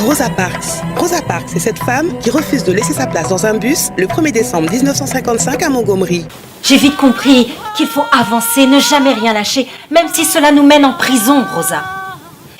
Rosa Parks. Rosa Parks, c'est cette femme qui refuse de laisser sa place dans un bus le 1er décembre 1955 à Montgomery. J'ai vite compris qu'il faut avancer, ne jamais rien lâcher, même si cela nous mène en prison, Rosa.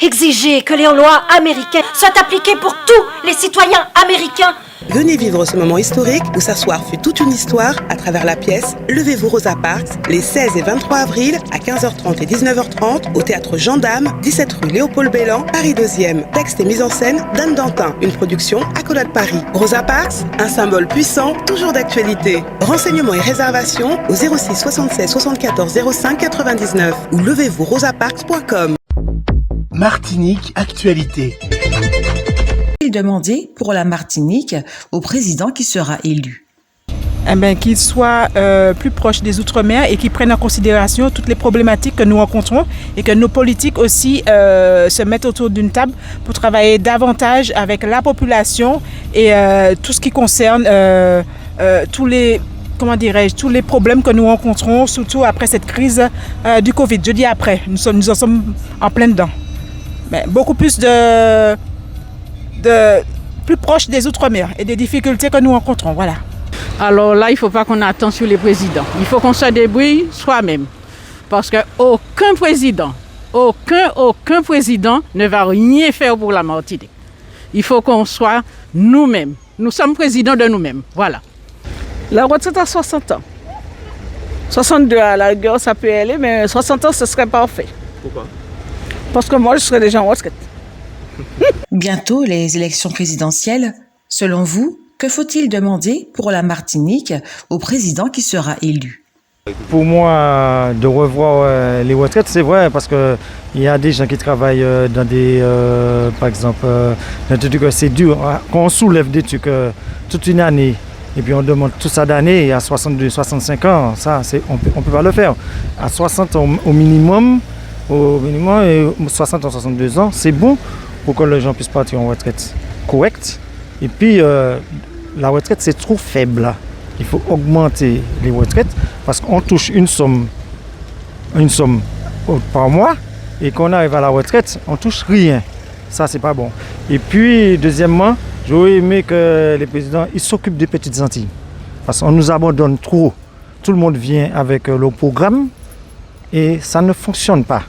Exiger que les lois américaines soient appliquées pour tous les citoyens américains. Venez vivre ce moment historique où s'asseoir fut toute une histoire à travers la pièce Levez-vous Rosa Parks les 16 et 23 avril à 15h30 et 19h30 au théâtre Gendarme, 17 rue Léopold Bellan, Paris 2e. Texte et mise en scène d'Anne Dantin, une production Accolade Paris. Rosa Parks, un symbole puissant, toujours d'actualité. Renseignements et réservations au 06 76 74 05 99 ou levez-vous-rosaparks.com. Martinique Actualité. Demander pour la Martinique au président qui sera élu. Qu'il soit plus proche des Outre-mer et qu'il prenne en considération toutes les problématiques que nous rencontrons et que nos politiques aussi se mettent autour d'une table pour travailler davantage avec la population et tout ce qui concerne tous les problèmes que nous rencontrons, surtout après cette crise du Covid. Je dis après, nous en sommes en plein dedans. Mais beaucoup plus plus proche des Outre-mer et des difficultés que nous rencontrons. Voilà. Alors là, il ne faut pas qu'on attende sur les présidents. Il faut qu'on se débrouille soi-même. Parce qu'aucun président ne va rien faire pour la Martinique. Il faut qu'on soit nous-mêmes. Nous sommes présidents de nous-mêmes. Voilà. La retraite à 60 ans. 62 à la guerre, ça peut aller, mais 60 ans, ce serait parfait. Pourquoi ? Parce que moi, je serais déjà en retraite. Bientôt les élections présidentielles. Selon vous, que faut-il demander pour la Martinique au président qui sera élu? Pour moi, de revoir les retraites, c'est vrai, parce qu'il y a des gens qui travaillent dans des, par exemple, dans des trucs, c'est dur. Quand on soulève des trucs toute une année, et puis on demande tout ça d'année, à 62, 65 ans, ça, on peut pas le faire. À 60 ans au minimum, et 60 ans, 62 ans, c'est bon pour que les gens puissent partir en retraite correcte. Et puis, la retraite, c'est trop faible. Il faut augmenter les retraites parce qu'on touche une somme par mois et qu'on arrive à la retraite, on touche rien. Ça, c'est pas bon. Et puis, deuxièmement, j'aurais aimé que les présidents ils s'occupent des petites Antilles. Parce qu'on nous abandonne trop. Tout le monde vient avec le programme et ça ne fonctionne pas.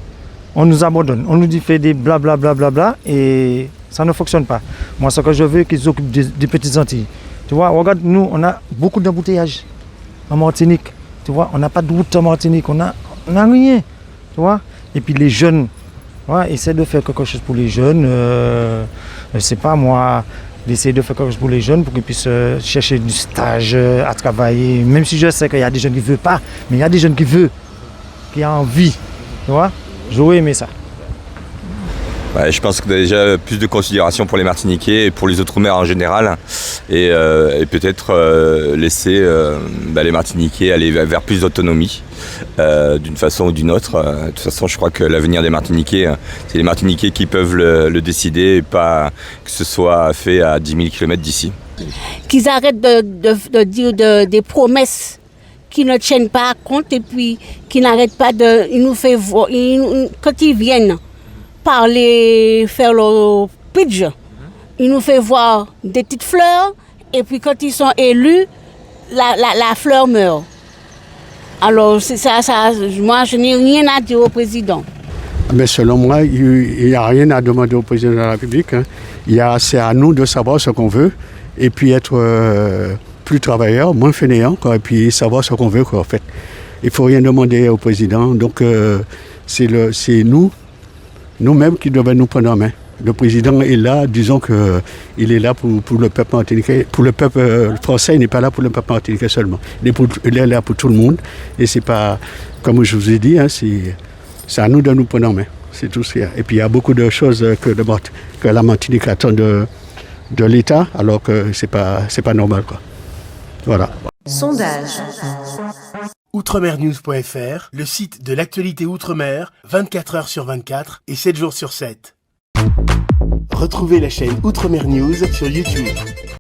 On nous abandonne, on nous dit fait des blablabla et ça ne fonctionne pas. Moi, ce que je veux, qu'ils s'occupent des petites Antilles. Tu vois, regarde, nous, on a beaucoup d'embouteillages en Martinique. Tu vois, on n'a pas de route en Martinique, on a rien. Tu vois, et puis les jeunes, ouais, essaient de faire quelque chose pour les jeunes. Je sais pas moi, d'essayer de faire quelque chose pour les jeunes pour qu'ils puissent chercher du stage à travailler. Même si je sais qu'il y a des jeunes qui ne veulent pas, mais il y a des jeunes qui veulent, qui ont envie. Tu vois, j'aurais aimé ça. Ouais, je pense qu'il y a déjà plus de considération pour les Martiniquais et pour les Outre-mer en général et peut-être laisser les Martiniquais aller vers plus d'autonomie d'une façon ou d'une autre. De toute façon, je crois que l'avenir des Martiniquais, c'est les Martiniquais qui peuvent le décider et pas que ce soit fait à 10 000 km d'ici. Qu'ils arrêtent de dire des promesses qui ne tiennent pas compte et puis qui n'arrêtent pas de... Ils nous font voir, quand ils viennent parler, faire leur pitch, ils nous font voir des petites fleurs et puis quand ils sont élus, la fleur meurt. Alors c'est ça, moi je n'ai rien à dire au président. Mais selon moi, il n'y a rien à demander au président de la République. C'est à nous de savoir ce qu'on veut et puis être plus travailleur, moins fainéant, et puis savoir ce qu'on veut, en fait. Il ne faut rien demander au président, donc c'est nous-mêmes qui devons nous prendre en main. Le président est là, disons qu'il est là pour le peuple martiniquais, pour le peuple français, il n'est pas là pour le peuple martiniquais seulement. Il est là pour tout le monde et c'est pas, comme je vous ai dit, c'est à nous de nous prendre en main. C'est tout ce qu'il y a. Et puis il y a beaucoup de choses que la Martinique attend de l'État, alors que c'est pas normal, quoi. Voilà. Sondage. Outremernews.fr, le site de l'actualité Outre-mer, 24 heures sur 24 et 7 jours sur 7. Retrouvez la chaîne Outremer News sur YouTube.